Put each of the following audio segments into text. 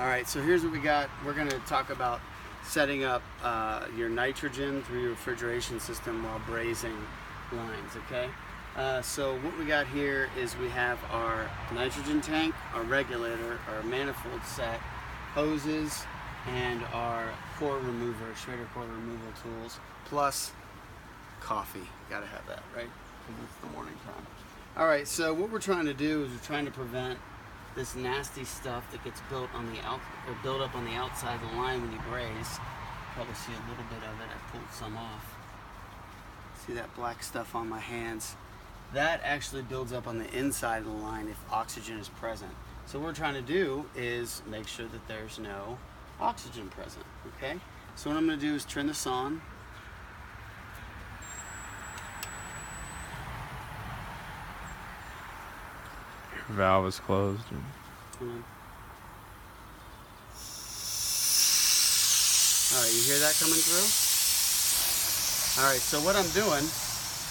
All right, so here's what we got. We're going to talk about setting up your nitrogen through your refrigeration system while brazing lines, okay? So what we got here is we have our nitrogen tank, our regulator, our manifold set, hoses, and our core remover, Schrader core removal tools, plus coffee. Gotta have that, right? Because it's the morning time. All right, so what we're trying to do is we're trying to prevent this nasty stuff that gets built up on the outside of the line when you braze. Probably see a little bit of it. I pulled some off. See that black stuff on my hands? That actually builds up on the inside of the line if oxygen is present. So what we're trying to do is make sure that there's no oxygen present, okay? So what I'm gonna do is turn this on. Your valve is closed. Alright, you hear that coming through? Alright, so what I'm doing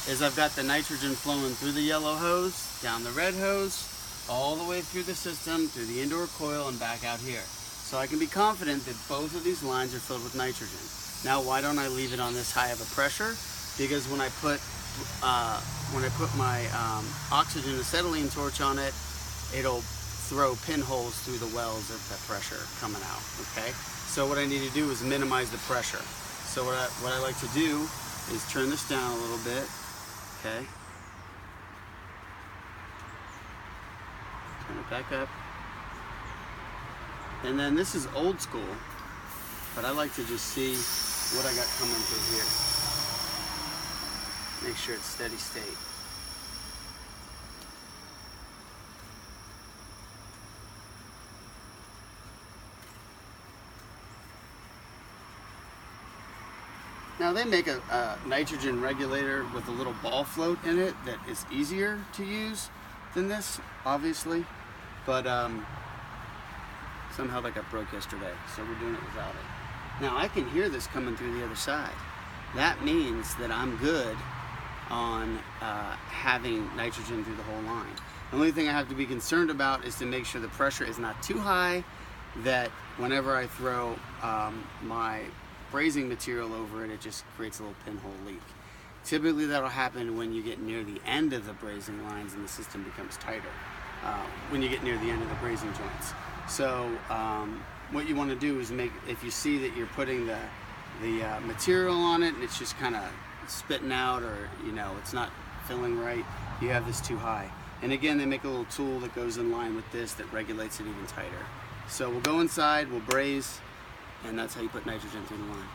is I've got the nitrogen flowing through the yellow hose, down the red hose, all the way through the system, through the indoor coil, and back out here. So I can be confident that both of these lines are filled with nitrogen. Now, why don't I leave it on this high of a pressure? Because when I put my oxygen acetylene torch on it, it'll throw pinholes through the wells of the pressure coming out, okay? So what I need to do is minimize the pressure. So what I like to do is turn this down a little bit, okay? Turn it back up. And then this is old school, but I like to just see what I got coming through here. Make sure it's steady state. Now they make a nitrogen regulator with a little ball float in it that is easier to use than this, obviously, but somehow that got broke yesterday, so we're doing it without it. Now I can hear this coming through the other side. That means that I'm good on having nitrogen through the whole line. The only thing I have to be concerned about is to make sure the pressure is not too high, that whenever I throw my brazing material over it, it just creates a little pinhole leak. Typically that'll happen when you get near the end of the brazing lines and the system becomes tighter, when you get near the end of the brazing joints. So what you want to do is if you see that you're putting the material on it and it's just kind of spitting out, or it's not filling right, you have this too high. And again, they make a little tool that goes in line with this that regulates it even tighter. So we'll go inside, we'll braze, and that's how you put nitrogen through the line.